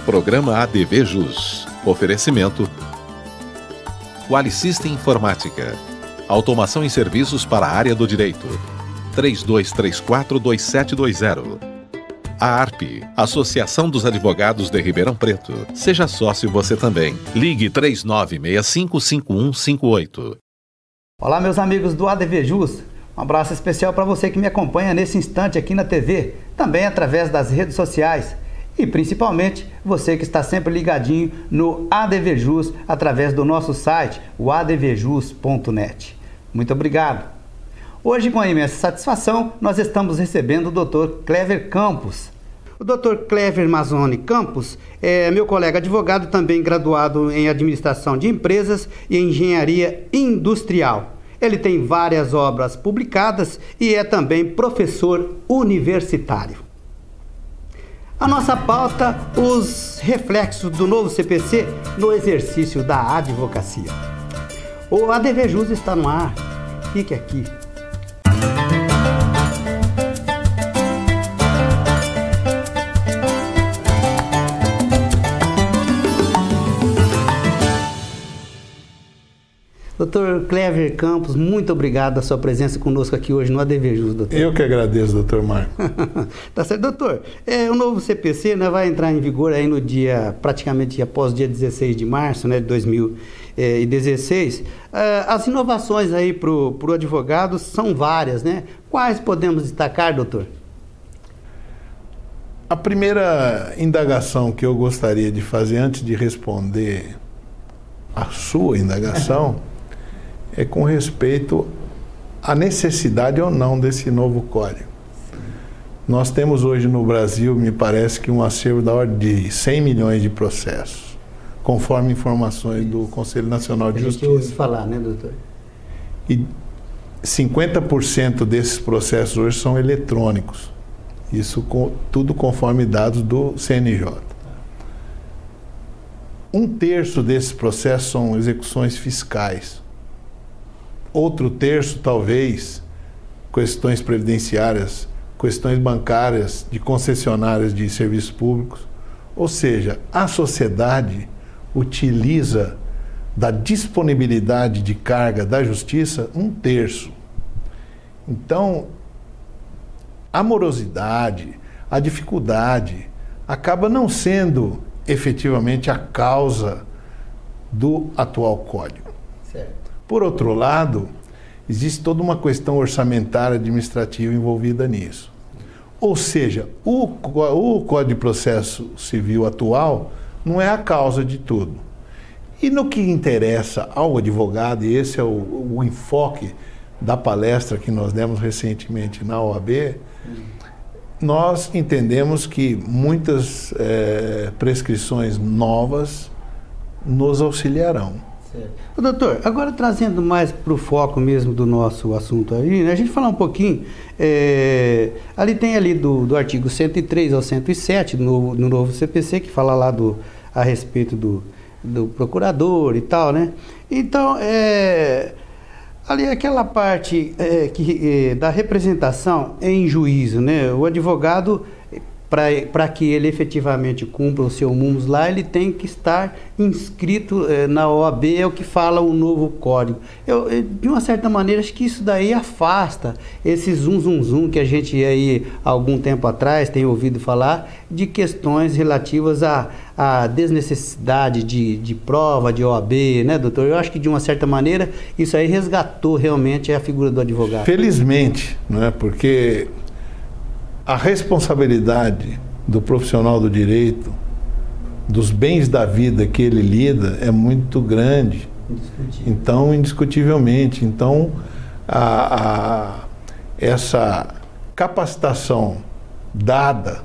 Programa ADV Jus. Oferecimento Qualisystem Informática. Automação e serviços para a área do direito. 3234-2720. A ARP, Associação dos Advogados de Ribeirão Preto. Seja sócio você também. Ligue 3965-5158. Olá, meus amigos do ADV Jus. Um abraço especial para você que me acompanha nesse instante aqui na TV, também através das redes sociais. E principalmente você que está sempre ligadinho no ADV Jus através do nosso site, o advjus.net. Muito obrigado. Hoje, com imensa satisfação, nós estamos recebendo o Dr. Clever Campos. O Dr. Clever Mazzoni Campos é meu colega advogado, também graduado em Administração de Empresas e Engenharia Industrial. Ele tem várias obras publicadas e é também professor universitário. A nossa pauta, os reflexos do novo CPC no exercício da advocacia. O ADV Jus está no ar. Fique aqui. Dr. Clever Campos, muito obrigado pela sua presença conosco aqui hoje no ADV Jus, doutor. Eu que agradeço, doutor Marco. Tá certo, doutor. O novo CPC, né, vai entrar em vigor aí no dia, praticamente após o dia 16 de março, né, de 2016. As inovações aí para o advogado são várias, né? Quais podemos destacar, doutor? A primeira indagação que eu gostaria de fazer antes de responder a sua indagação é com respeito à necessidade ou não desse novo código. Nós temos hoje no Brasil, me parece que um acervo da ordem de 100 milhões de processos, conforme informações do Conselho Nacional de Justiça. A gente ouve falar, né, doutor? E 50% desses processos hoje são eletrônicos. Isso tudo conforme dados do CNJ. Um terço desses processos são execuções fiscais. Outro terço, talvez, questões previdenciárias, questões bancárias, de concessionárias de serviços públicos. Ou seja, a sociedade utiliza da disponibilidade de carga da justiça um terço. Então, a morosidade, a dificuldade, acaba não sendo efetivamente a causa do atual código. Certo. Por outro lado, existe toda uma questão orçamentária administrativa envolvida nisso. Ou seja, o Código de Processo Civil atual não é a causa de tudo. E no que interessa ao advogado, e esse é o enfoque da palestra que nós demos recentemente na OAB, nós entendemos que muitas prescrições novas nos auxiliarão. Certo. Doutor, agora trazendo mais para o foco mesmo do nosso assunto aí, né, a gente falar um pouquinho, ali tem ali do artigo 103 ao 107 no novo CPC, que fala lá a respeito do procurador e tal, né? Então, ali aquela parte da representação em juízo, né? O advogado, para que ele efetivamente cumpra o seu munus lá, ele tem que estar inscrito na OAB, é o que fala o novo código. De uma certa maneira, acho que isso daí afasta esse zum que a gente aí, há algum tempo atrás, tem ouvido falar de questões relativas à desnecessidade de prova, de OAB, né, doutor? Eu acho que, de uma certa maneira, isso aí resgatou realmente a figura do advogado. Felizmente, não é? Porque a responsabilidade do profissional do direito, dos bens da vida que ele lida, é muito grande. Então, indiscutivelmente. Então, essa capacitação dada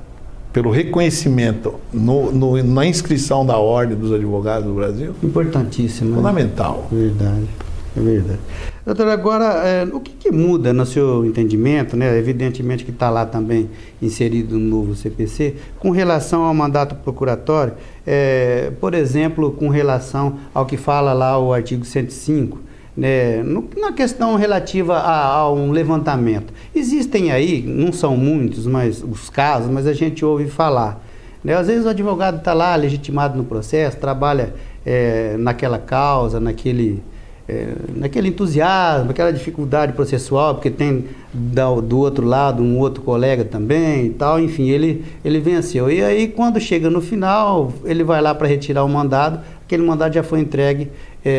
pelo reconhecimento na inscrição da Ordem dos Advogados do Brasil, importantíssimo. Fundamental. Verdade. É verdade. Doutor, agora, o que muda no seu entendimento, né? Evidentemente que está lá também inserido no novo CPC, com relação ao mandato procuratório, por exemplo, com relação ao que fala lá o artigo 105, né? Na questão relativa a um levantamento. Existem aí, não são muitos, mas os casos, mas a gente ouve falar né? Às vezes o advogado está lá legitimado no processo, trabalha naquela causa, naquele entusiasmo, aquela dificuldade processual, porque tem do outro lado um outro colega também e tal, enfim, ele venceu. E aí, quando chega no final, ele vai lá para retirar o mandado, aquele mandado já foi entregue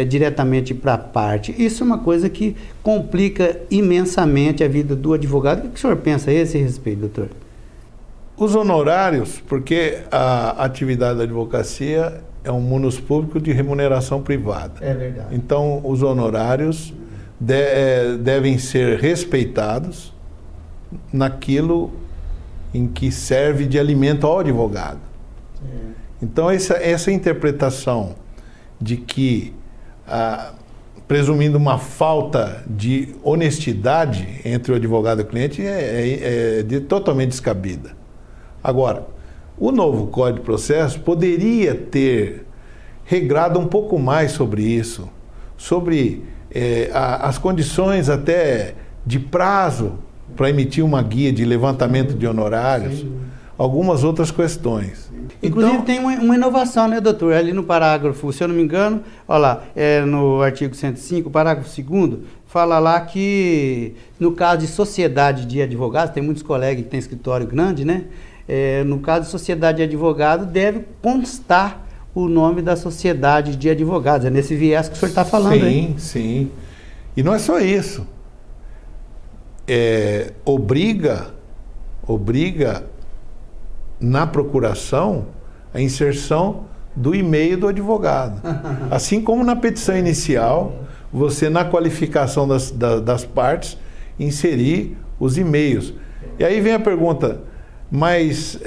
diretamente para a parte. Isso é uma coisa que complica imensamente a vida do advogado. O que o senhor pensa a esse respeito, doutor? Os honorários, porque a atividade da advocacia é um munus público de remuneração privada. É verdade. Então, os honorários devem ser respeitados naquilo em que serve de alimento ao advogado. Então, essa interpretação de que, presumindo uma falta de honestidade entre o advogado e o cliente, é totalmente descabida. Agora, o novo Código de Processo poderia ter regrado um pouco mais sobre isso, sobre as condições até de prazo para emitir uma guia de levantamento de honorários, algumas outras questões. Inclusive Então, tem uma inovação, né, doutor? Ali no parágrafo, se eu não me engano, olha lá, no artigo 105, parágrafo 2º, fala lá que no caso de sociedade de advogados, tem muitos colegas que têm escritório grande, né? No caso de sociedade de advogado, deve constar o nome da sociedade de advogados. É nesse viés que o senhor está falando, hein? Sim. E não é só isso. Obriga na procuração a inserção do e-mail do advogado. Assim como na petição inicial, você, na qualificação das partes, inserir os e-mails. E aí vem a pergunta, mas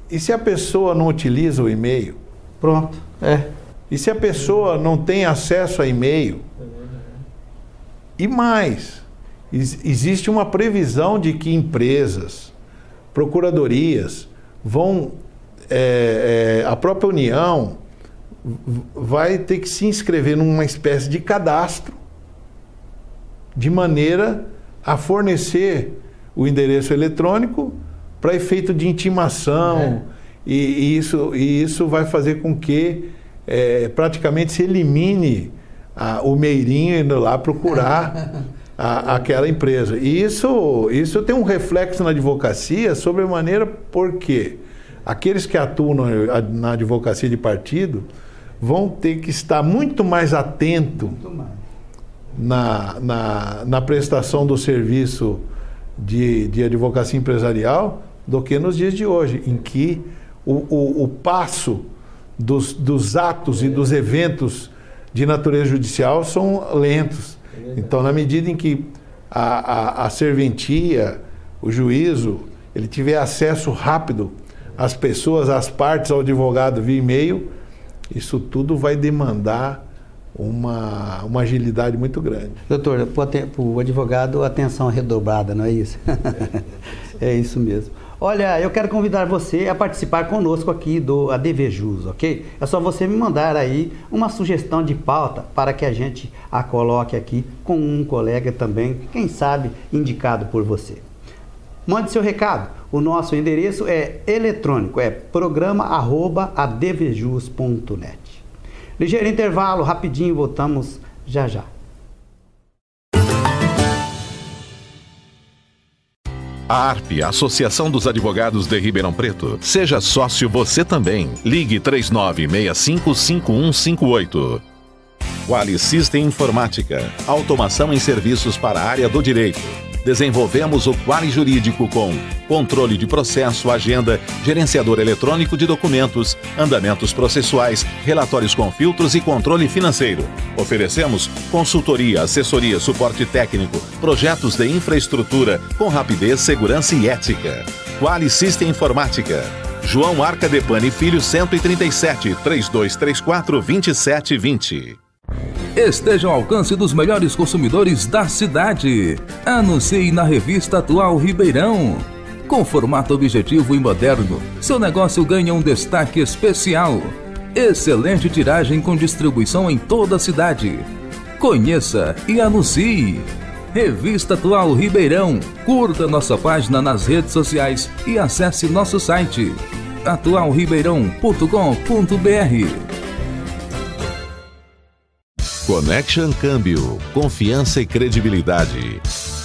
e se a pessoa não utiliza o e-mail? Pronto, E se a pessoa não tem acesso a e-mail? E mais, existe uma previsão de que empresas, procuradorias, a própria União vai ter que se inscrever numa espécie de cadastro, de maneira a fornecer o endereço eletrônico para efeito de intimação, e isso vai fazer com que praticamente se elimine o meirinho indo lá procurar aquela empresa. E isso tem um reflexo na advocacia sobremaneira, porque aqueles que atuam na advocacia de partido vão ter que estar muito mais atentos na prestação do serviço de advocacia empresarial do que nos dias de hoje, em que o passo dos atos e dos eventos de natureza judicial são lentos. Então, na medida em que a serventia, o juízo, ele tiver acesso rápido às pessoas, às partes, ao advogado via e-mail, isso tudo vai demandar uma agilidade muito grande. Doutor, para o advogado, atenção redobrada, não é isso? É isso mesmo. Olha, eu quero convidar você a participar conosco aqui do ADV Jus, ok? É só você me mandar aí uma sugestão de pauta para que a gente a coloque aqui com um colega também, quem sabe indicado por você. Mande seu recado. O nosso endereço é eletrônico, é programa@advjus.net. Ligeiro intervalo, rapidinho, voltamos já já. A ARP, Associação dos Advogados de Ribeirão Preto. Seja sócio você também. Ligue 3965-5158. Quali System Informática. Automação em serviços para a área do direito. Desenvolvemos o Quali Jurídico com controle de processo, agenda, gerenciador eletrônico de documentos, andamentos processuais, relatórios com filtros e controle financeiro. Oferecemos consultoria, assessoria, suporte técnico, projetos de infraestrutura com rapidez, segurança e ética. Quali System Informática. João Arcadepani Filho 137, 3234-2720. Esteja ao alcance dos melhores consumidores da cidade. Anuncie na Revista Atual Ribeirão. Com formato objetivo e moderno, seu negócio ganha um destaque especial. Excelente tiragem com distribuição em toda a cidade. Conheça e anuncie. Revista Atual Ribeirão. Curta nossa página nas redes sociais e acesse nosso site atualribeirão.com.br. Connection Câmbio, confiança e credibilidade.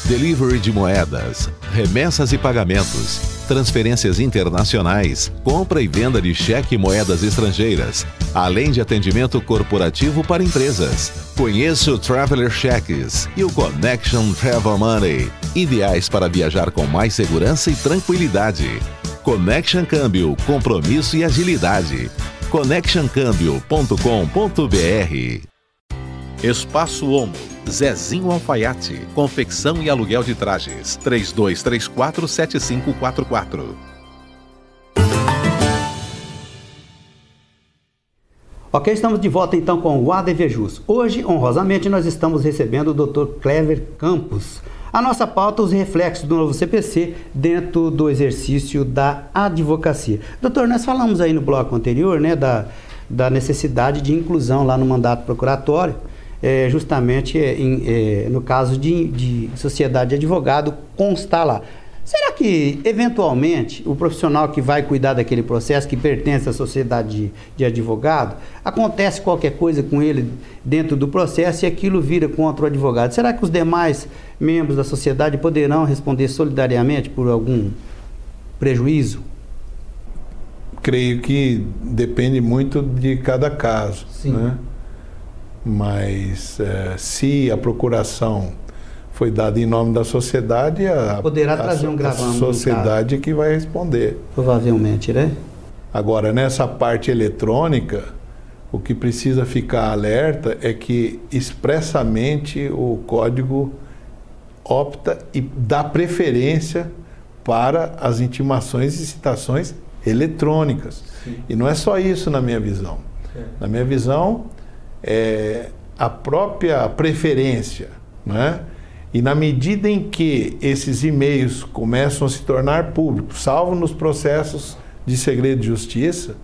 Delivery de moedas, remessas e pagamentos, transferências internacionais, compra e venda de cheque e moedas estrangeiras, além de atendimento corporativo para empresas. Conheça o Traveler Cheques e o Connection Travel Money, ideais para viajar com mais segurança e tranquilidade. Connection Câmbio, compromisso e agilidade. connectioncambio.com.br. Espaço Homo, Zezinho Alfaiate, confecção e aluguel de trajes, 3234-7544. Ok, estamos de volta então com o ADV Jus. Hoje, honrosamente, nós estamos recebendo o Dr. Clever Campos. A nossa pauta, os reflexos do novo CPC dentro do exercício da advocacia. Doutor, nós falamos aí no bloco anterior, né, da necessidade de inclusão lá no mandato procuratório, justamente no caso de sociedade de advogado constar lá. Será que, eventualmente, o profissional que vai cuidar daquele processo, que pertence à sociedade de advogado, acontece qualquer coisa com ele dentro do processo e aquilo vira contra o advogado? Será que os demais membros da sociedade poderão responder solidariamente por algum prejuízo? Creio que depende muito de cada caso. Sim. Né? Mas se a procuração foi dada em nome da sociedade, poderá trazer um gravame, a sociedade que vai responder. Provavelmente, né? Agora, nessa parte eletrônica, o que precisa ficar alerta é que expressamente o código opta e dá preferência para as intimações e citações eletrônicas. Sim. E não é só isso na minha visão. Na minha visão, a própria preferência, né? E na medida em que esses e-mails começam a se tornar públicos, salvo nos processos de segredo de justiça,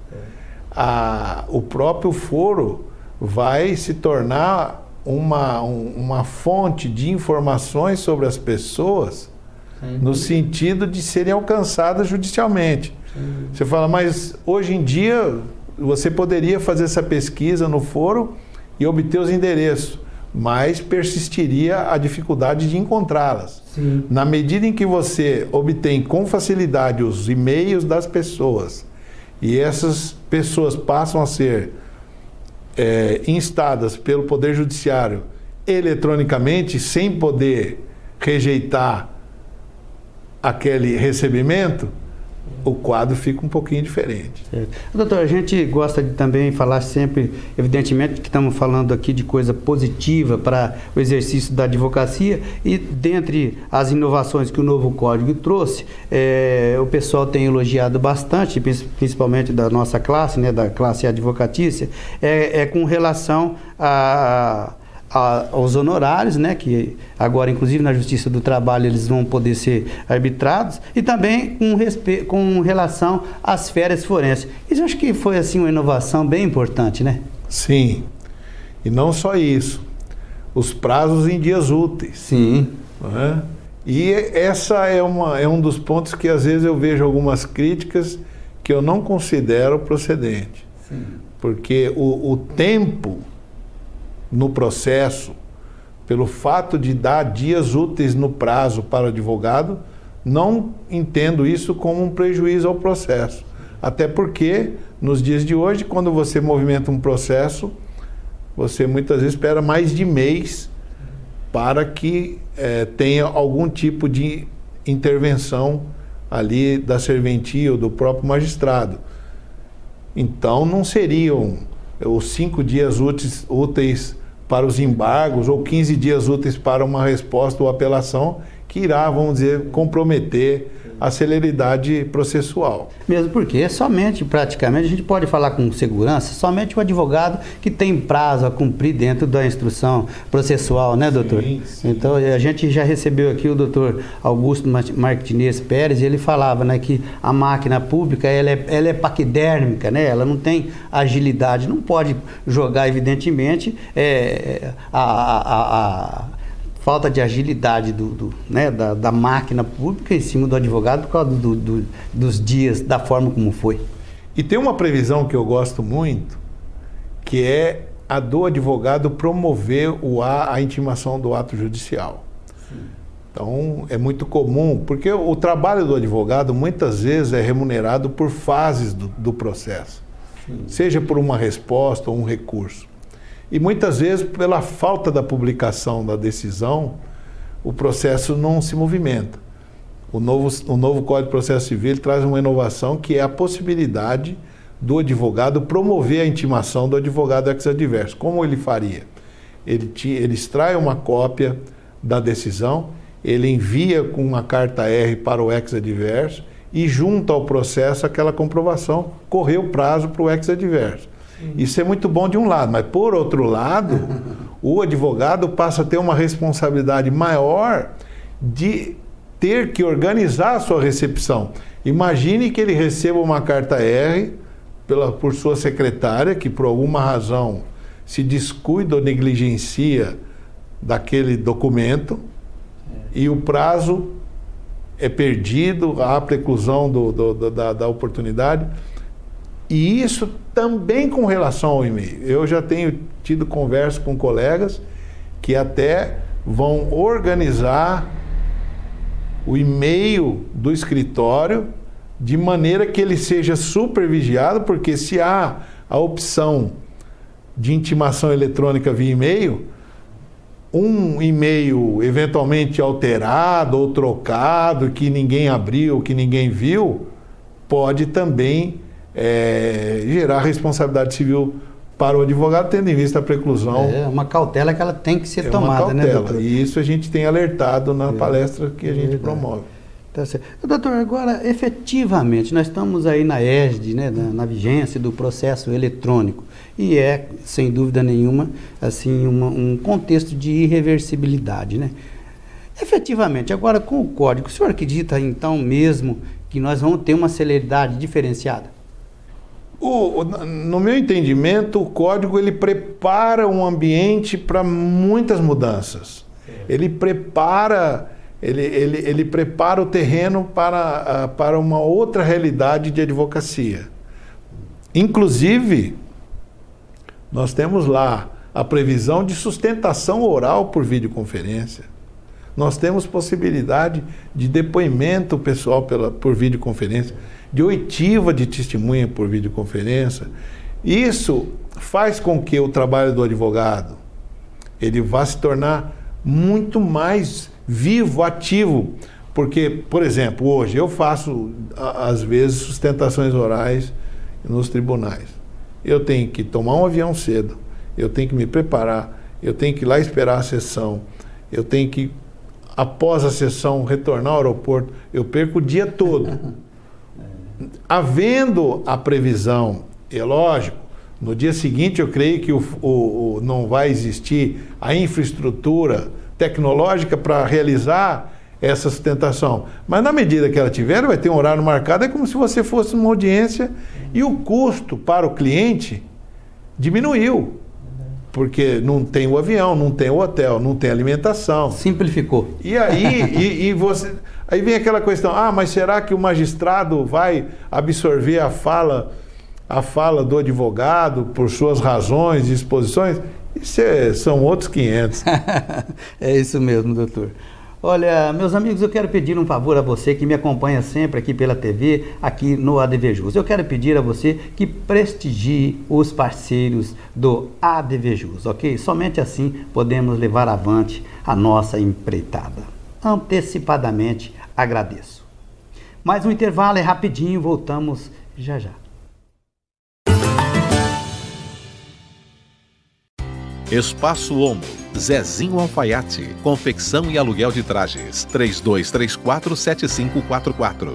o próprio foro vai se tornar uma fonte de informações sobre as pessoas, no sentido de serem alcançadas judicialmente. Você fala, mas hoje em dia você poderia fazer essa pesquisa no foro e obter os endereços, mas persistiria a dificuldade de encontrá-las. Na medida em que você obtém com facilidade os e-mails das pessoas e essas pessoas passam a ser instadas pelo Poder Judiciário eletronicamente, sem poder rejeitar aquele recebimento, o quadro fica um pouquinho diferente. Certo. Doutor, a gente gosta de também falar sempre, evidentemente que estamos falando aqui de coisa positiva para o exercício da advocacia, e dentre as inovações que o novo código trouxe, o pessoal tem elogiado bastante, principalmente da nossa classe, né, da classe advocatícia, com relação aos honorários, né, que agora, inclusive, na Justiça do Trabalho, eles vão poder ser arbitrados, e também com relação às férias forenses. Isso eu acho que foi, assim, uma inovação bem importante, né? Sim. E não só isso. Os prazos em dias úteis. Sim. Né? E essa é um dos pontos que, às vezes, eu vejo algumas críticas que eu não considero procedente. Sim. Porque o tempo no processo, pelo fato de dar dias úteis no prazo para o advogado, não entendo isso como um prejuízo ao processo. Até porque, nos dias de hoje, quando você movimenta um processo, você muitas vezes espera mais de mês para que tenha algum tipo de intervenção ali da serventia ou do próprio magistrado. Então, não seriam os 5 dias úteis para os embargos ou 15 dias úteis para uma resposta ou apelação que irá, vamos dizer, comprometer a celeridade processual. Mesmo porque praticamente, a gente pode falar com segurança, somente o advogado que tem prazo a cumprir dentro da instrução processual, né, doutor? Sim, sim. Então, a gente já recebeu aqui o doutor Augusto Martinez Pérez, e ele falava, né, que a máquina pública, ela é paquidérmica, né? Ela não tem agilidade, não pode jogar, evidentemente, a falta de agilidade da máquina pública em cima do advogado por causa dos dias, da forma como foi. E tem uma previsão que eu gosto muito, que é a do advogado promover a intimação do ato judicial. Sim. Então, é muito comum, porque o trabalho do advogado muitas vezes é remunerado por fases do processo. Sim. Seja por uma resposta ou um recurso. E muitas vezes, pela falta da publicação da decisão, o processo não se movimenta. O novo Código de Processo Civil traz uma inovação que é a possibilidade do advogado promover a intimação do advogado ex-adverso. Como ele faria? Ele extrai uma cópia da decisão, ele envia com uma carta R para o ex-adverso e junta ao processo aquela comprovação, correu o prazo para o ex-adverso. Isso é muito bom de um lado, mas por outro lado, o advogado passa a ter uma responsabilidade maior de ter que organizar a sua recepção. Imagine que ele receba uma carta R por sua secretária, que por alguma razão se descuida ou negligencia daquele documento, e o prazo é perdido, há preclusão da oportunidade. E isso também com relação ao e-mail. Eu já tenho tido conversa com colegas que até vão organizar o e-mail do escritório de maneira que ele seja supervigiado, porque se há a opção de intimação eletrônica via e-mail, um e-mail eventualmente alterado ou trocado, que ninguém abriu, que ninguém viu, pode também gerar responsabilidade civil para o advogado, tendo em vista a preclusão. É uma cautela que ela tem que ser tomada, uma cautela, né, doutor? E isso a gente tem alertado na palestra que a gente promove. Tá certo. Doutor, agora, efetivamente, nós estamos aí na égide, né, na vigência do processo eletrônico, e é, sem dúvida nenhuma, assim, um contexto de irreversibilidade, né? Efetivamente, agora com o código, o senhor acredita, então, mesmo que nós vamos ter uma celeridade diferenciada? No meu entendimento, o código ele prepara um ambiente para muitas mudanças. Ele prepara o terreno para uma outra realidade de advocacia. Inclusive, nós temos lá a previsão de sustentação oral por videoconferência. Nós temos possibilidade de depoimento pessoal por videoconferência, de oitiva de testemunha por videoconferência. Isso faz com que o trabalho do advogado ele vá se tornar muito mais vivo, ativo. Porque, por exemplo, hoje eu faço, às vezes, sustentações orais nos tribunais. Eu tenho que tomar um avião cedo, eu tenho que me preparar, eu tenho que ir lá esperar a sessão, eu tenho que, após a sessão, retornar ao aeroporto, eu perco o dia todo. Havendo a previsão, é lógico, no dia seguinte eu creio que não vai existir a infraestrutura tecnológica para realizar essa sustentação. Mas na medida que ela tiver, vai ter um horário marcado, é como se você fosse numa audiência e o custo para o cliente diminuiu. Porque não tem o avião, não tem o hotel, não tem alimentação. Simplificou. E aí, aí vem aquela questão, mas será que o magistrado vai absorver a fala do advogado por suas razões e exposições? Isso são outros 500. É isso mesmo, doutor. Olha, meus amigos, eu quero pedir um favor a você que me acompanha sempre aqui pela TV, aqui no ADV Jus. Eu quero pedir a você que prestigie os parceiros do ADV Jus, ok? Somente assim podemos levar avante a nossa empreitada. Antecipadamente agradeço. Mais um intervalo, é rapidinho, voltamos já já. Espaço Homo, Zezinho Alfaiate, confecção e aluguel de trajes, 3234-7544.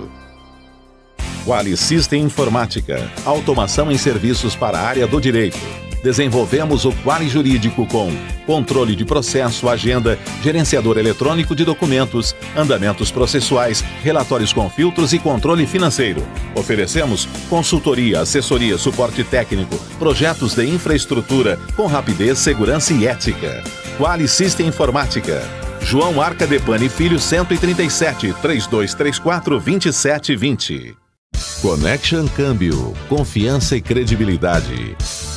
Quali System Informática, automação em serviços para a área do direito. Desenvolvemos o Quali Jurídico com controle de processo, agenda, gerenciador eletrônico de documentos, andamentos processuais, relatórios com filtros e controle financeiro. Oferecemos consultoria, assessoria, suporte técnico, projetos de infraestrutura com rapidez, segurança e ética. Quali System Informática. João Arca Depani Filho 137, 3234-2720. Connection Câmbio, confiança e credibilidade.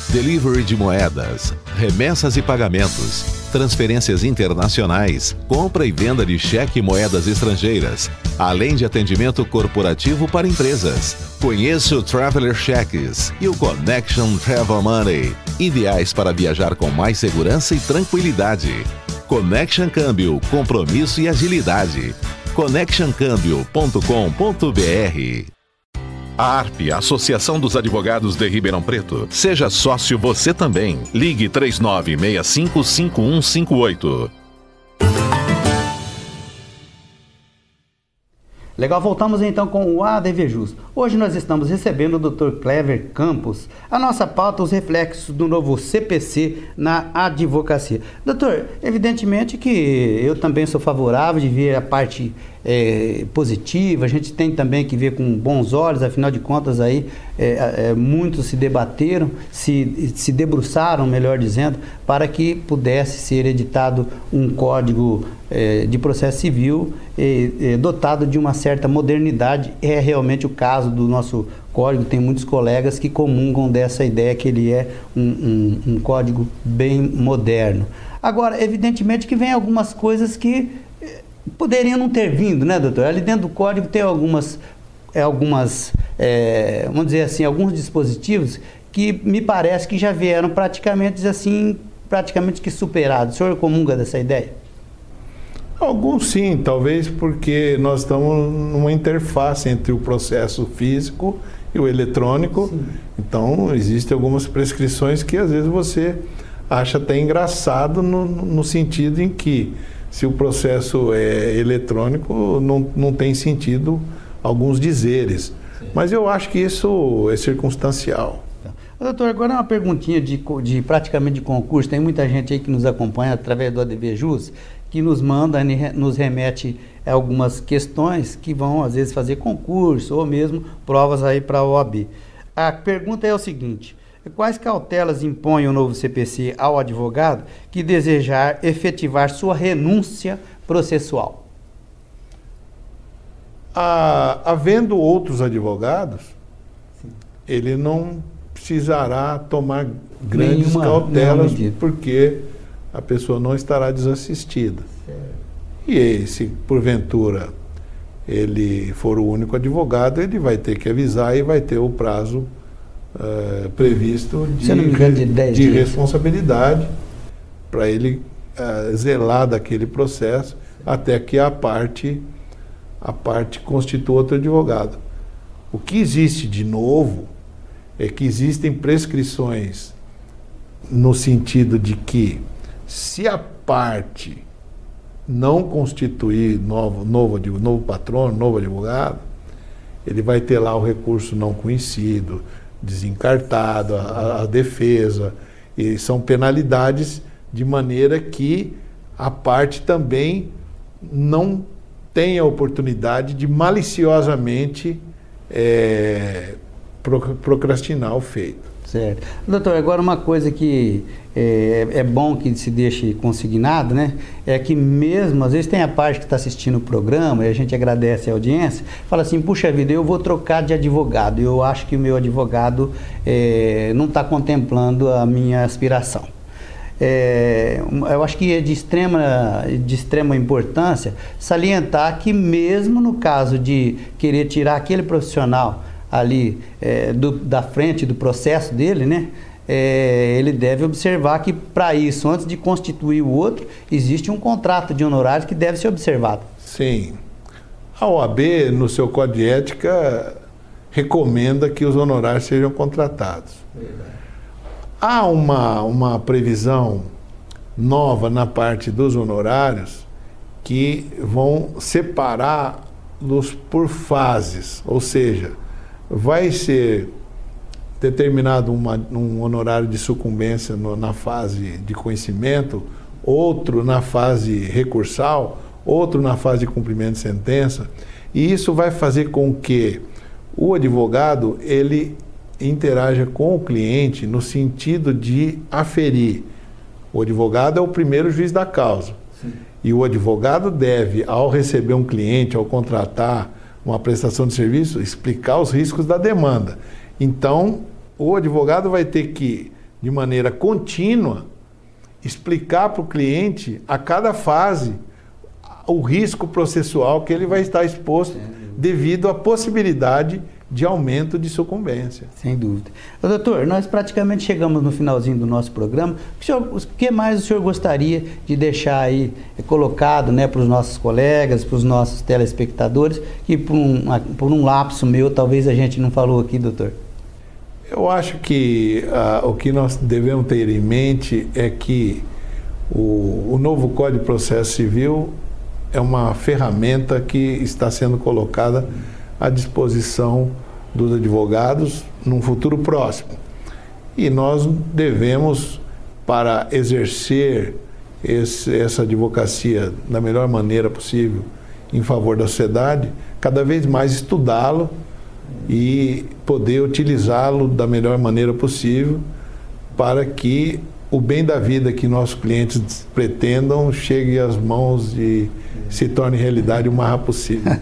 Delivery de moedas, remessas e pagamentos, transferências internacionais, compra e venda de cheque e moedas estrangeiras, além de atendimento corporativo para empresas. Conheça o Traveler Cheques e o Connection Travel Money, ideais para viajar com mais segurança e tranquilidade. Connection Câmbio, compromisso e agilidade. connectioncambio.com.br. A ARP, Associação dos Advogados de Ribeirão Preto. Seja sócio você também. Ligue 3965-5158. Legal, voltamos então com o ADVJus. Hoje nós estamos recebendo o Dr. Clever Campos. A nossa pauta, os reflexos do novo CPC na advocacia. Doutor, evidentemente que eu também sou favorável de ver a parte positiva, a gente tem também que ver com bons olhos, afinal de contas aí muitos se debateram, se debruçaram, melhor dizendo, para que pudesse ser editado um código de processo civil dotado de uma certa modernidade. É realmente o caso do nosso código, tem muitos colegas que comungam dessa ideia que ele é um código bem moderno. Agora, evidentemente que vem algumas coisas que poderiam não ter vindo, né, doutor? Ali dentro do código tem algumas vamos dizer assim, alguns dispositivos que me parece que já vieram praticamente que superados. O senhor comunga dessa ideia? Alguns sim, talvez porque nós estamos numa interface entre o processo físico e o eletrônico. Sim. Então, existem algumas prescrições que às vezes você acha até engraçado no sentido em que, se o processo é eletrônico, não tem sentido alguns dizeres. Sim. Mas eu acho que isso é circunstancial. Doutor, agora uma perguntinha praticamente de concurso. Tem muita gente aí que nos acompanha através do ADVJus, que nos manda, nos remete a algumas questões que vão, às vezes, fazer concurso ou mesmo provas aí para a OAB. A pergunta é o seguinte: quais cautelas impõe o novo CPC ao advogado que desejar efetivar sua renúncia processual? Havendo outros advogados, sim, ele não precisará tomar grandes cautelas, porque a pessoa não estará desassistida. E se porventura ele for o único advogado, ele vai ter que avisar e vai ter o prazo previsto de responsabilidade para ele zelar daquele processo até que a parte constitua outro advogado. O que existe de novo é que existem prescrições no sentido de que, se a parte não constituir novo patrono, novo advogado, ele vai ter lá o recurso não conhecido, desencartado, a defesa, e são penalidades de maneira que a parte também não tenha a oportunidade de maliciosamente procrastinar o feito. Certo. Doutor, agora uma coisa que é bom que se deixe consignado, né? É que mesmo, às vezes tem a parte que está assistindo o programa e a gente agradece a audiência, fala assim, puxa vida, eu vou trocar de advogado, eu acho que o meu advogado não está contemplando a minha aspiração. Eu acho que é de extrema importância salientar que mesmo no caso de querer tirar aquele profissional ali da frente do processo dele, né? Ele deve observar que, para isso, antes de constituir o outro, existe um contrato de honorários que deve ser observado. Sim. A OAB, no seu Código de Ética, recomenda que os honorários sejam contratados. Verdade. Há uma previsão nova na parte dos honorários que vão separá-los por fases, ou seja, vai ser determinado um honorário de sucumbência na fase de conhecimento, outro na fase recursal, outro na fase de cumprimento de sentença, e isso vai fazer com que o advogado ele interaja com o cliente no sentido de aferir. O advogado é o primeiro juiz da causa. Sim. E o advogado deve, ao receber um cliente, ao contratar uma prestação de serviço, explicar os riscos da demanda. Então, o advogado vai ter que, de maneira contínua, explicar para o cliente, a cada fase, o risco processual que ele vai estar exposto devido à possibilidade de aumento de sucumbência. Sem dúvida. Ô, doutor, nós praticamente chegamos no finalzinho do nosso programa. O que mais o senhor gostaria de deixar aí colocado, né, para os nossos colegas, para os nossos telespectadores, que por um lapso meu, talvez a gente não falou aqui, doutor? Eu acho que o que nós devemos ter em mente é que o novo Código de Processo Civil é uma ferramenta que está sendo colocada à disposição dos advogados num futuro próximo. E nós devemos, para exercer essa advocacia da melhor maneira possível em favor da sociedade, cada vez mais estudá-lo e poder utilizá-lo da melhor maneira possível para que o bem da vida que nossos clientes pretendam chegue às mãos e se torne realidade o mais rápido possível.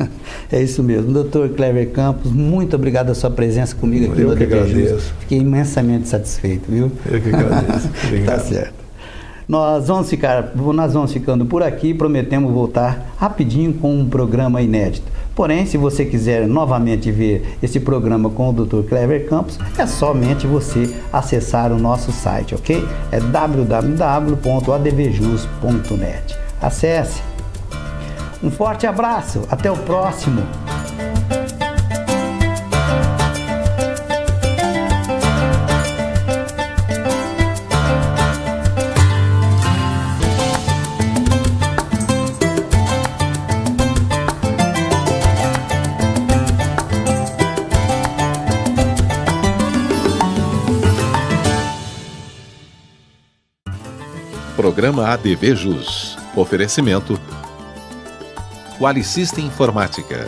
É isso mesmo. Doutor Clever Campos, muito obrigado pela sua presença comigo aqui no ADV Jus. Fiquei imensamente satisfeito, viu? Eu que agradeço. Obrigado. Tá certo. Nós vamos ficando por aqui, prometemos voltar rapidinho com um programa inédito. Porém, se você quiser novamente ver esse programa com o Dr. Clever Campos, é somente você acessar o nosso site, ok? É www.advjus.net. Acesse. Um forte abraço, até o próximo. Programa ADV Jus. Oferecimento Qualisystem Informática.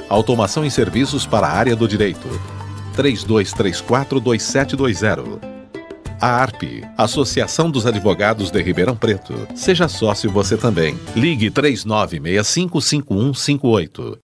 Automação em serviços para a área do direito. 3234-2720. A ARP, Associação dos Advogados de Ribeirão Preto. Seja sócio você também. Ligue 3965-5158.